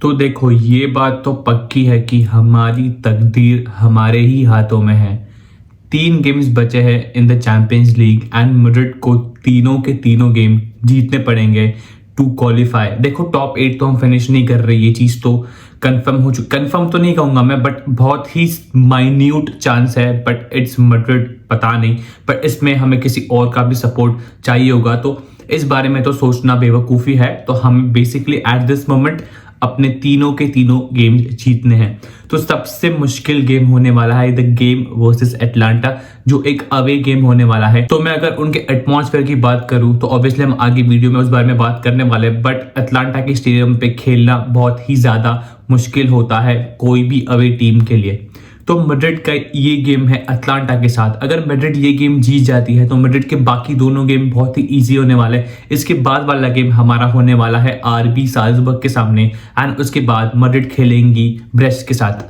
तो देखो, ये बात तो पक्की है कि हमारी तकदीर हमारे ही हाथों में है। 3 गेम्स बचे हैं in the Champions league and Madrid को तीनों के तीनों गेम जीतने पड़ेंगे टू क्वालिफाई। देखो, टॉप 8 तो हम फिनिश नहीं कर रहे, ये चीज़ तो कंफर्म हो चुकी। कंफर्म तो नहीं कहूँगा मैं, बट बहुत ही माइन्यूट चांस है, बट इट्स मैड्रिड, पता नहीं। पर इसमें हमें किसी और का भी सपोर्ट चाहिए होगा, तो इस बारे में तो सोचना बेवकूफ़ी है। तो हम बेसिकली एट दिस मोमेंट अपने तीनों के तीनों गेम जीतने हैं। तो सबसे मुश्किल गेम होने वाला है द गेम वर्सेस एटलांटा, जो एक अवे गेम होने वाला है। तो मैं अगर उनके एटमॉस्फेयर की बात करूं तो ऑब्वियसली हम आगे वीडियो में उस बारे में बात करने वाले हैं, बट एटलांटा के स्टेडियम पे खेलना बहुत ही ज़्यादा मुश्किल होता है कोई भी अवे टीम के लिए। तो मैड्रिड का ये गेम है एटलांटा के साथ। अगर मैड्रिड ये गेम जीत जाती है तो मैड्रिड के बाकी दोनों गेम बहुत ही इजी होने वाले हैं। इसके बाद वाला गेम हमारा होने वाला है आरबी साल्जबर्ग के सामने, एंड उसके बाद मैड्रिड खेलेंगी ब्रेस्ट के साथ।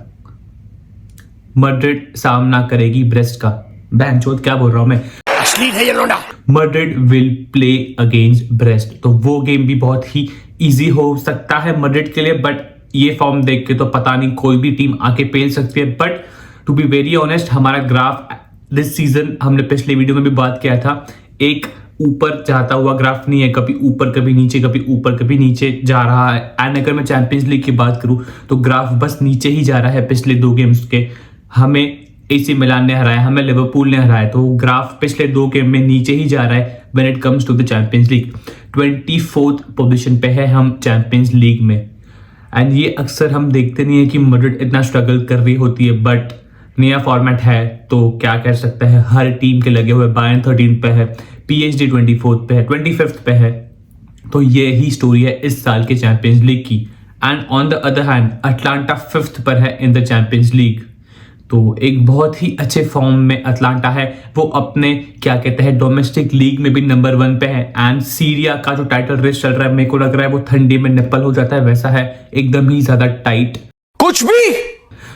मैड्रिड सामना करेगी ब्रेस्ट का। बहनचोद क्या बोल रहा हूं मैं, अश्लील है ये लौंडा। Madrid will play against breast, तो वो गेम भी बहुत ही इजी हो सकता है मैड्रिड के लिए। बट ये फॉर्म देख के तो पता नहीं कोई भी टीम आके पेल सकती है। But to be very honest, हमारा ग्राफ दिस सीजन, हमने पिछले वीडियो में भी बात किया था, एक ऊपर जाता हुआ ग्राफ नहीं है। कभी ऊपर कभी नीचे, कभी ऊपर कभी नीचे जा रहा है। एंड अगर मैं चैंपियंस लीग की बात करूं तो ग्राफ बस नीचे ही जा रहा है। पिछले 2 गेम्स के हमें एसी मिलान ने हराया, हमें लिवरपूल ने हराया, तो ग्राफ पिछले 2 गेम में नीचे ही जा रहा है when it comes to the Champions League. 24th position पे है हम चैंपियंस लीग में। एंड ये अक्सर हम देखते नहीं है कि मैड्रिड इतना स्ट्रगल कर रही होती है, बट नया फॉर्मेट है तो क्या कर सकते हैं। हर टीम के लगे हुए, बायर्न 13 पे है, पीएसजी 24th पे है, 25th पे है। तो ये ही स्टोरी है इस साल के चैंपियंस लीग की। And on the other hand Atlanta 5th पर है इन द चैंपियंस लीग। तो एक बहुत ही अच्छे फॉर्म में अटलांटा है। वो अपने क्या कहते हैं डोमेस्टिक लीग में भी नंबर 1 पे है। एंड सीरिया का जो टाइटल रेस चल रहा है, मेरे को लग रहा है वो ठंडी में निप्पल हो जाता है, वैसा है, एकदम ही ज्यादा टाइट कुछ भी।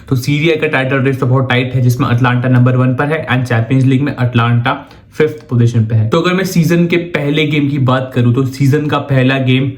तो सीरिया का टाइटल रेस तो बहुत टाइट है, जिसमें अटलांटा नंबर 1 पर है एंड चैंपियंस लीग में अटलांटा 5th पोजीशन पे है। तो अगर मैं सीजन के पहले गेम की बात करूं तो सीजन का पहला गेम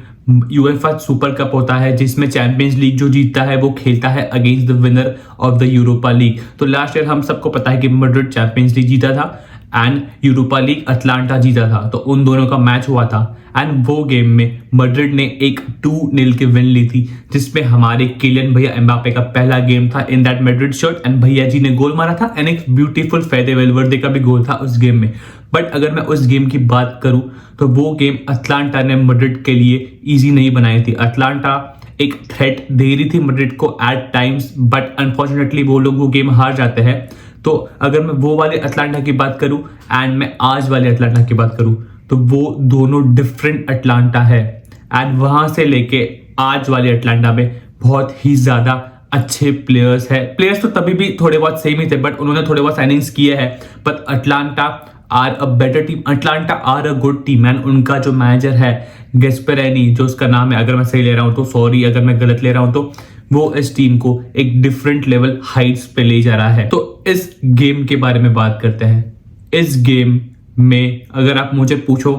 यूएफए सुपर कप होता है, जिसमें चैंपियंस लीग जो जीतता है वो खेलता है against the winner of the Europa league. तो लास्ट ईयर हम सबको पता है कि मैड्रिड चैंपियंस लीग जीता था एंड यूरोपा लीग अटलांटा जीता था, तो उन दोनों का मैच हुआ था। एंड वो गेम में मैड्रिड ने एक 2-0 की विन ली थी, जिसमें हमारे किलियन भैया एम्बापे का पहला गेम था in that Madrid shirt, and भैया जी ने गोल मारा था एंड एक ब्यूटीफुल फेदे वेलवर्दे का भी गोल था उस गेम में। बट अगर मैं उस गेम की बात करूं तो वो गेम अटलांटा ने मैड्रिड के लिए इजी नहीं बनाई थी। अटलांटा एक थ्रेट दे रही थी मैड्रिड को एट टाइम्स, बट अनफॉर्चुनेटली वो लोग वो गेम हार जाते हैं। तो अगर मैं वो वाले अटलांटा की बात करूं एंड मैं आज वाले अटलांटा की बात करूं तो वो दोनों डिफरेंट अटलांटा है। एंड वहां से लेके आज वाले अटलांटा में बहुत ही ज्यादा अच्छे प्लेयर्स है। प्लेयर्स तो तभी भी थोड़े बहुत सेम ही थे, बट उन्होंने थोड़े बहुत साइनिंग्स किए हैं। But Atlanta are a better team, Atlanta are a good team. And उनका जो मैनेजर है गैस्पेरिनी, जो उसका नाम है, अगर मैं सही ले रहा हूं तो सॉरी अगर मैं गलत ले रहा हूं, तो वो इस टीम को एक डिफरेंट लेवल हाइट्स पे ले जा रहा है। तो इस गेम के बारे में बात करते हैं। इस गेम में अगर आप मुझे पूछो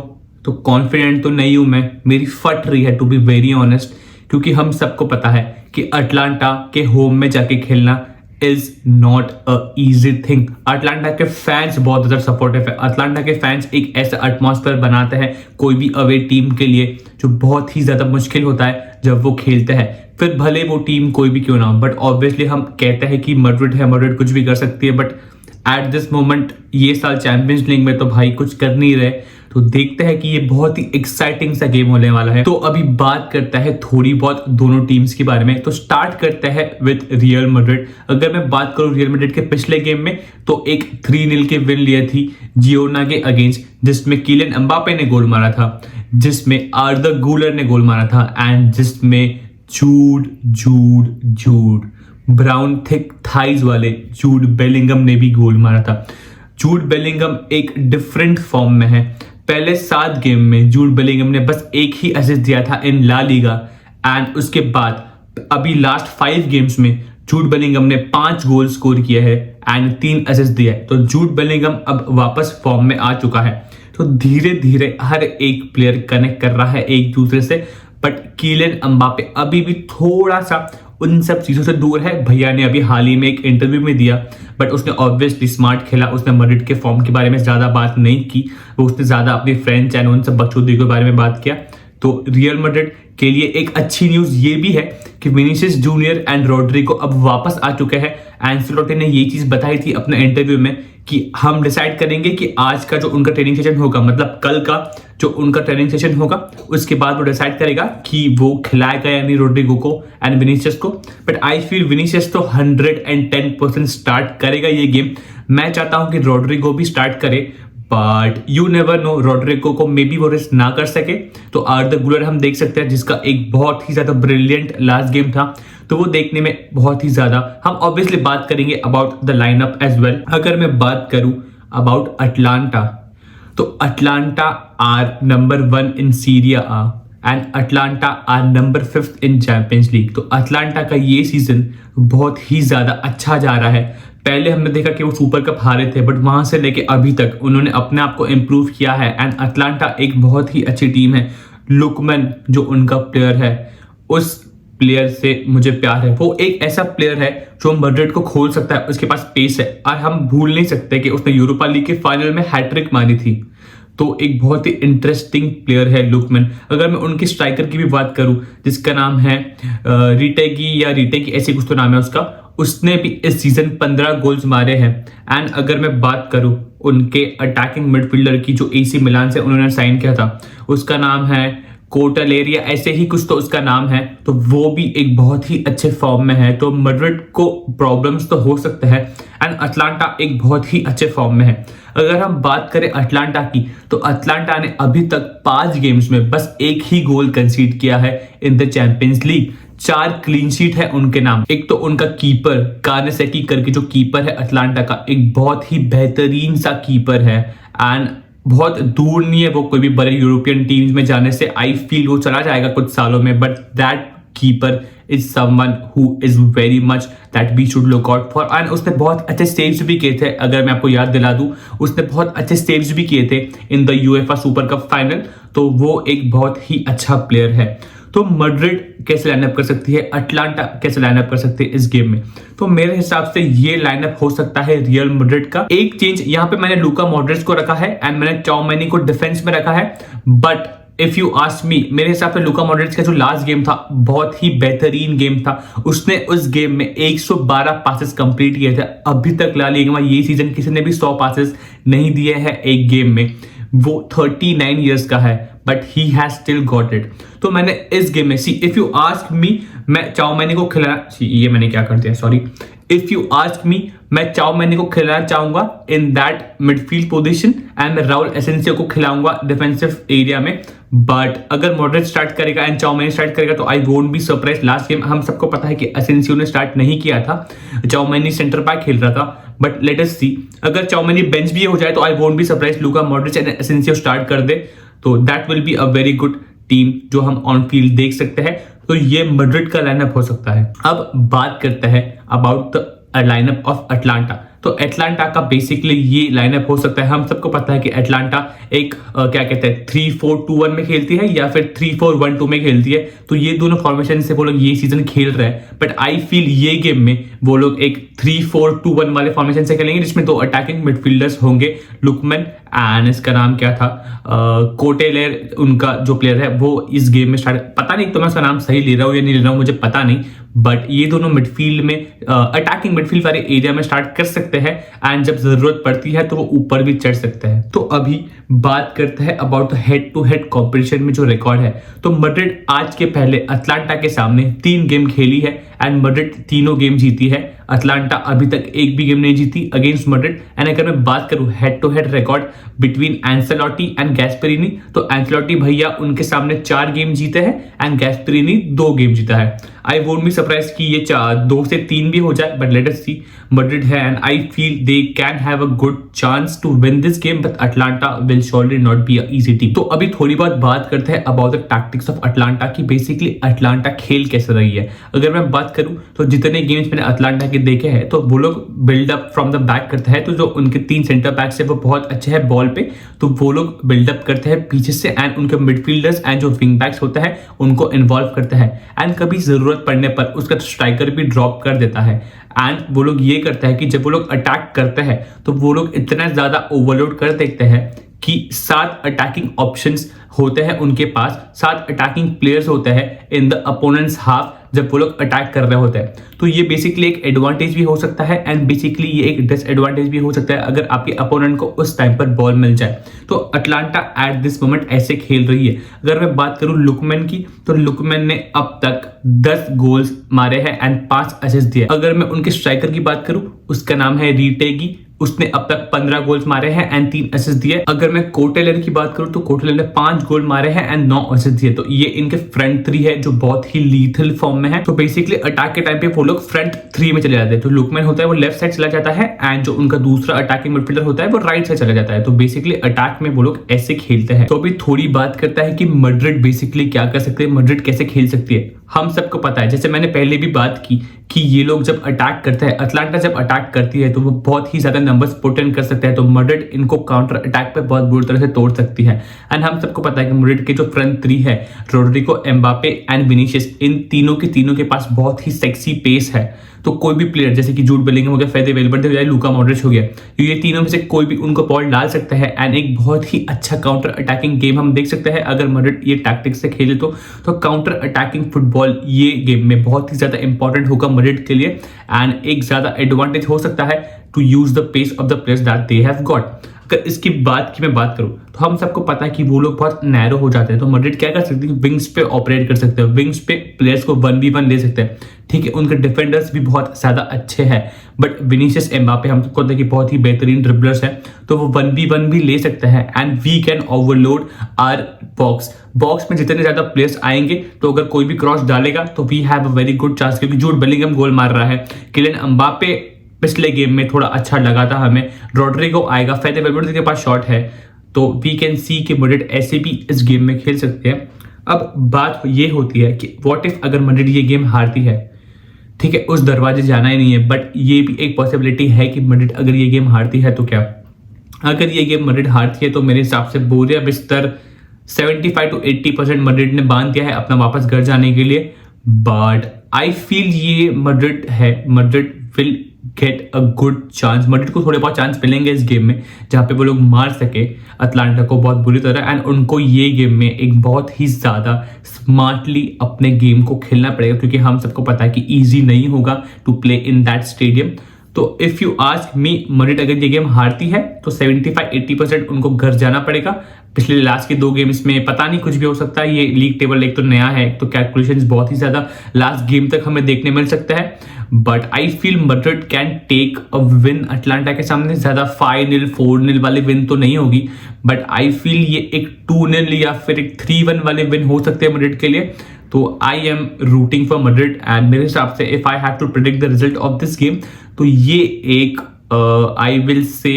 तो कॉन्फिडेंट तो नहीं हूं मैं, मेरी फट रही है टू बी वेरी ऑनेस्ट, क्योंकि हम सबको पता है कि अटलांटा के होम में जाके खेलना is not a easy thing. Atlanta के फैंस बहुत ज्यादा सपोर्टिव है। अटलांटा के फैंस एक ऐसा एटमॉस्फेयर बनाते हैं कोई भी अवे टीम के लिए जो बहुत ही ज्यादा मुश्किल होता है जब वो खेलते हैं, फिर भले वो टीम कोई भी क्यों ना हो। बट ऑब्वियसली हम कहते हैं कि मैड्रिड है, मैड्रिड कुछ भी कर सकती है, बट एट दिस मोमेंट ये साल चैंपियंस लीग में तो भाई कुछ कर नहीं रहे। तो देखते हैं कि ये बहुत ही एक्साइटिंग सा गेम होने वाला है। तो अभी बात करते हैं थोड़ी बहुत दोनों टीम्स के बारे में। तो स्टार्ट करते हैं विद रियल मैड्रिड। अगर मैं बात करूं रियल मैड्रिड के पिछले गेम में, तो एक 3-0 की विन ली थी जियोना के अगेंस्ट, जिसमें किलियन एम्बापे ने गोल मारा था, जिसमें आर्दा गूलर ने गोल मारा था, एंड जिसमें जूड ब्राउन थिक थाइज वाले जूड बेलिंगम ने भी गोल मारा था। जूड बेलिंगम एक डिफरेंट फॉर्म में है। पहले 7 गेम में जूड बेलिंगम ने बस एक ही असिस्ट दिया था इन ला लीगा, एंड उसके बाद अभी लास्ट 5 गेम्स में जूड बेलिंगम ने 5 गोल स्कोर किया है एंड 3 असिस्ट दिया है। तो जूड बेलिंगम अब वापस फॉर्म में आ चुका है। तो धीरे धीरे हर एक प्लेयर कनेक्ट कर रहा है एक दूसरे से, बट कीलियन एम्बापे अभी भी थोड़ा सा उन सब चीज़ों से दूर है। भैया ने अभी हाल ही में एक इंटरव्यू में दिया, बट उसने ऑब्वियसली स्मार्ट खेला, उसने मैड्रिड के फॉर्म के बारे में ज़्यादा बात नहीं की, उसने ज़्यादा अपनी फ्रेंड्स एंड उन सब बकचोदी के बारे में बात किया। तो रियल मैड्रिड के लिए एक अच्छी न्यूज़ ये भी है कि विनीसियस जूनियर एंड रोड्रिगो अब वापस आ चुके हैं। एंसेलोटी ने ये चीज़ बताई थी अपने इंटरव्यू में कि हम डिसाइड करेंगे कि आज का जो उनका ट्रेनिंग सेशन होगा, मतलब कल का जो उनका ट्रेनिंग सेशन होगा, उसके बाद वो डिसाइड करेगा कि वो खिलाएगा या नहीं रोड्रिगो को एंड विनीसियस को। बट आई फील विनीसियस तो 110% स्टार्ट करेगा ये गेम। मैं चाहता हूं कि रोड्रिगो भी स्टार्ट करे, but you never know, Rodrigo को मे बी वो रिस्क ना कर सके। तो आर्दा गुलर हम देख सकते हैं, जिसका एक बहुत ही ज्यादा ब्रिलियंट लास्ट गेम था, तो वो देखने में बहुत ही ज्यादा। हम ऑब्वियसली बात करेंगे about the lineup as well. अगर मैं बात करूं अबाउट अटलांटा, तो Atlanta are number 1 in Serie A and Atlanta are number 5 in Champions League. तो अटलांटा का ये सीजन बहुत ही ज्यादा अच्छा जा रहा है। पहले हमने देखा कि वो सुपर कप हारे थे, बट वहां से लेके अभी तक उन्होंने अपने आप को इम्प्रूव किया है एंड अटलांटा एक बहुत ही अच्छी टीम है। लुकमैन जो उनका प्लेयर है, उस प्लेयर से मुझे प्यार है। वो एक ऐसा प्लेयर है जो मैड्रिड को खोल सकता है, उसके पास पेस है। और हम भूल नहीं सकते कि उसने यूरोपा लीग के फाइनल में हैट्रिक मारी थी। तो एक बहुत ही इंटरेस्टिंग प्लेयर है लुकमैन। अगर मैं उनके स्ट्राइकर की भी बात करूं, जिसका नाम है रिटेगी ऐसे कुछ तो नाम है उसका, उसने भी इस सीजन 15 गोल्स मारे हैं। एंड अगर मैं बात करूं उनके अटैकिंग मिडफील्डर की, जो एसी मिलान से उन्होंने साइन किया था, उसका नाम है कोटलेरिया ऐसे ही कुछ तो उसका नाम है, तो वो भी एक बहुत ही अच्छे फॉर्म में है। तो मैड्रिड को प्रॉब्लम्स तो हो सकते हैं एंड अटलांटा एक बहुत ही अच्छे फॉर्म में है। अगर हम बात करें अटलांटा की, तो अटलांटा ने अभी तक 5 गेम्स में बस एक ही गोल कंसीड किया है in the Champions league. 4 clean sheet है उनके नाम। एक तो उनका कीपर कानेसेकी करके जो कीपर है अटलांटा का, एक बहुत ही बेहतरीन सा कीपर है एंड बहुत दूर नहीं है वो कोई भी बड़े यूरोपियन टीम्स में जाने से। आई फील वो चला जाएगा कुछ सालों में, but that keeper is someone who is very much that we should look out for. And उसने बहुत अच्छे सेव्स भी किए थे। अगर मैं आपको याद दिला दूं, उसने बहुत अच्छे सेव्स भी किए थे in the UEFA super cup final. तो वो एक बहुत ही अच्छा प्लेयर है। तो मैड्रिड कैसे लाइनअप कर सकती है, अटलांटा कैसे लाइनअप कर सकती है इस गेम में, तो मेरे हिसाब से ये लाइनअप हो सकता है रियल मैड्रिड का। एक चेंज यहाँ पे मैंने लूका मॉड्रिच को रखा है एंड मैंने चाउमेनी को डिफेंस में रखा है। बट इफ यू आस्क मी, मेरे हिसाब से लूका मॉड्रिच का जो लास्ट गेम था बहुत ही बेहतरीन गेम था। उसने उस गेम में 112 पासेस कंप्लीट किए थे। अभी तक ला लीगा में ये सीजन किसी ने भी 100 पासेस नहीं दिए हैं एक गेम में। वो 39 ईयर्स का है, but he has still got it. तो मैंने इस गेम में, सी इफ यू आस्क मी, मैं चाउमेनी को खिलाना, ये मैंने क्या कर दिया, सॉरी। इफ यू आस्क मी, मैं चाउमेनी को खिलाना चाहूंगा in that midfield position and मैं राउल एसेंसियो को खिलाऊंगा डिफेंसिव एरिया में। बट अगर मॉड्रिच स्टार्ट करेगा एंड चाउमेनी स्टार्ट करेगा तो I won't be surprise. Last game हम सबको पता है कि एसेंसियो ने स्टार्ट नहीं किया था, चाउमेनी सेंटर बैक खेल रहा था। बट लेट अस सी, अगर चाउमेनी बेंच भी हो जाए तो I won't be surprise Luka Modric and Asensio start कर दे, तो that will be a very good team जो हम ऑन फील्ड देख सकते हैं। तो ये मैड्रिड का लाइनअप हो सकता है। अब बात करते हैं about the lineup of Atlanta. तो अटलांटा का बेसिकली ये लाइनअप हो सकता है। हम सबको पता है कि अटलांटा एक क्या कहते हैं 3-4-2-1 में खेलती है या फिर 3-4-1-2 में खेलती है। तो ये दोनों फॉर्मेशन से वो लोग ये सीजन खेल रहे हैं। बट आई फील ये गेम में वो लोग एक 3-4-2-1 वाले फॉर्मेशन से खेलेंगे, जिसमें 2 अटैकिंग मिडफील्डर्स होंगे, लुकमैन एंड इसका नाम क्या था, कोटेलेर उनका जो प्लेयर है वो इस गेम में स्टार्ट, पता नहीं तो मैं उसका नाम सही ले रहा हूँ या नहीं ले रहा हूँ मुझे पता नहीं। बट ये दोनों मिडफील्ड में अटैकिंग मिडफील्ड वाले एरिया में स्टार्ट कर सकते हैं एंड जब जरूरत पड़ती है तो वो ऊपर भी चढ़ सकते हैं। तो अभी बात करते हैं about the head to head competition में जो रिकॉर्ड है। तो मैड्रिड आज के पहले अटलांटा के सामने 3 गेम खेली है एंड मैड्रिड तीनों गेम जीती है। अटलांटा अभी तक एक भी गेम नहीं जीती अगेंस्ट मैड्रिड। एंड अगर मैं बात करूं head to head record between Ancelotti and Gasperini, तो एंसेलोटी भैया उनके सामने 4 गेम जीते हैं एंड गैस्पेरिनी 2 गेम जीता है। आई वोंट बी सरप्राइज कि ये 2 से 3 भी हो जाए, but let us see. Madrid है and I feel they can have a good chance to win this game, but Atalanta will surely not be a easy team. तो अभी थोड़ी बहुत बात करते हैं about the tactics of Atalanta की basically Atalanta खेल कैसे रही है। अगर मैं बात करूं तो जितने गेम्स मैंने अटलांटा के देखे हैं तो वो लोग बिल्डअप फ्रॉम द बैक करते हैं, तो जो उनके 3 सेंटर बैक्स है वो बहुत अच्छे हैं बॉल पे, तो वो लोग बिल्डअप करते हैं पीछे से एंड उनके मिडफील्डर्स एंड जो विंग बैक्स होता है उनको इन्वॉल्व करते हैं एंड कभी जरूरत पड़ने पर उसका स्ट्राइकर भी ड्रॉप कर देता है। एंड वो लोग ये करता है कि जब वो लोग अटैक करते हैं तो वो लोग इतना ज्यादा ओवरलोड कर देते हैं कि 7 अटैकिंग ऑप्शंस होते हैं उनके पास, 7 अटैकिंग प्लेयर्स होते हैं इन द अपोनेंट्स हाफ जब वो लोग अटैक कर रहे होते हैं। तो ये बेसिकली एक एडवांटेज भी हो सकता है एंड बेसिकली ये एक डिसएडवांटेज भी हो सकता है अगर आपके अपोनेंट को उस टाइम पर बॉल मिल जाए। तो अटलांटा एट दिस मोमेंट ऐसे खेल रही है। अगर मैं बात करूं लुकमैन की, तो लुकमैन ने अब तक 10 गोल्स मारे हैं एंड 5 असिस्ट दिए। अगर मैं उनके स्ट्राइकर की बात करूं, उसका नाम है रीटेगी, उसने अब तक 15 गोल्स मारे हैं एंड 3 असिस्ट दिए। अगर मैं कोटेलर की बात करूं तो कोटेलर ने 5 गोल मारे हैं एंड 9 असिस्ट दिए। तो ये इनके फ्रंट 3 है जो बहुत ही लीथल फॉर्म में है। तो बेसिकली अटैक के टाइम पे वो लोग फ्रंट 3 में चले जाते हैं। तो लुकमैन होता है वो लेफ्ट साइड चला जाता है एंड जो उनका दूसरा अटैकिंग मिडफील्डर होता है वो राइट साइड चला जाता है। तो बेसिकली अटैक में वो लोग ऐसे खेलते हैं। तो अभी थोड़ी बात करता है कि मैड्रिड बेसिकली क्या कर सकते हैं, मैड्रिड कैसे खेल सकती है। हम सबको पता है, जैसे मैंने पहले भी बात की कि ये लोग जब अटैक करते हैं, अटलांटा जब अटैक करती है तो वो बहुत ही ज्यादा नंबर्स पुट इन कर सकते हैं। तो मैड्रिड इनको काउंटर अटैक पे बहुत बुरी तरह से तोड़ सकती है। एंड हम सबको पता है कि मैड्रिड के जो फ्रंट 3 है, रोड्रिगो, एम्बापे एंड विनीशियस, इन तीनों के पास बहुत ही सेक्सी पेस है। तो कोई भी प्लेयर जैसे कि जूड बेलिंगहम हो गया, फेदे वेलवर्डे हो गया, लूका मॉड्रिच हो गया, ये तीनों में से कोई भी उनको बॉल डाल सकता है एंड एक बहुत ही अच्छा काउंटर अटैकिंग गेम हम देख सकते हैं अगर मैड्रिड ये टैक्टिक्स से खेले तो काउंटर अटैकिंग फुटबॉल ये गेम में बहुत ही ज्यादा इंपॉर्टेंट होगा मैड्रिड के लिए एंड एक ज्यादा एडवांटेज हो सकता है to use the pace of the players that they have got. अगर इसकी बात की मैं बात करूं तो हम सबको पता है कि वो लोग बहुत नैरो हो जाते हैं। तो मैड्रिड क्या कर सकती है, विंग्स पे ऑपरेट कर सकते हैं, विंग्स पे प्लेयर्स को 1v1 ले सकते हैं। ठीक है, उनके डिफेंडर्स भी बहुत ज्यादा अच्छे हैं, बट विनीशियस, एम्बापे हम सबको पता है कि बहुत ही बेहतरीन ड्रिबलर्स हैं, तो वो 1v1 भी ले सकते हैं and we can overload our box में जितने ज्यादा प्लेयर्स आएंगे तो अगर कोई भी क्रॉस डालेगा तो we have a very good chance, क्योंकि जूड बेलिंगहम गोल मार रहा है, किलियन एम्बापे पिछले गेम में थोड़ा अच्छा लगा था हमें, रोड्रिगो आएगा, फेदे वेलवर्डे के पास शॉट है, तो वी कैन सी कि मैड्रिड ऐसे भी इस गेम में खेल सकते हैं। अब बात ये होती है कि व्हाट इफ अगर मैड्रिड ये गेम हारती है, ठीक है, उस दरवाजे जाना ही नहीं है, बट ये भी एक पॉसिबिलिटी है कि मैड्रिड अगर ये गेम हारती है तो क्या, अगर ये गेम मैड्रिड हारती है तो मेरे हिसाब से बोरिया बिस्तर 75 to 80% मैड्रिड ने बांध दिया है अपना वापस घर जाने के लिए। बट आई फील ये Madrid will get a good chance, Madrid को थोड़े बहुत चांस मिलेंगे इस गेम में जहां पे वो लोग मार सके अटलांटा को बहुत बुरी तरह एंड उनको ये गेम में एक बहुत ही ज्यादा स्मार्टली अपने गेम को खेलना पड़ेगा, क्योंकि हम सबको पता है कि इजी नहीं होगा to play in that stadium. तो if you ask me, Madrid अगर ये गेम हारती है तो 75-80% उनको घर जाना पड़ेगा। पिछले लास्ट के 2 गेम्स में पता नहीं कुछ भी हो सकता है, ये लीग टेबल एक तो नया है, तो कैलकुलेशंस बहुत ही ज्यादा लास्ट गेम तक हमें देखने मिल सकता है, but I feel Madrid can take a win Atlanta के सामने। ज्यादा 5-0 4-0 वाली विन तो नहीं होगी, बट आई फील ये एक 2-0 या फिर एक 3-1 वाले विन हो सकते हैं मैड्रिड के लिए। तो I am rooting for Madrid and मेरे हिसाब से if I have to predict the result of this game तो ये एक आई विल से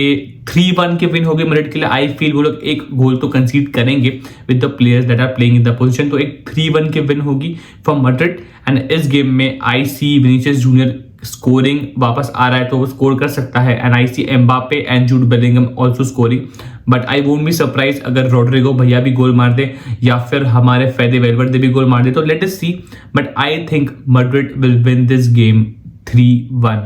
3-1 के विन होगी मैड्रिड के लिए। आई फील वो लोग एक गोल तो कंसीड करेंगे with the players that are playing in the position, तो एक 3-1 के विन होगी फॉर मैड्रिड एंड इस गेम में I see Vinicius Junior scoring वापस आ रहा है तो वो स्कोर कर सकता है and I see Mbappe and Jude Bellingham also scoring, but I won't be surprise अगर रोड्रिगो भैया भी गोल मार दे या फिर हमारे फेदे वेलवर्डे भी गोल मार दे, तो let us see, but I think Madrid will win this game 3-1।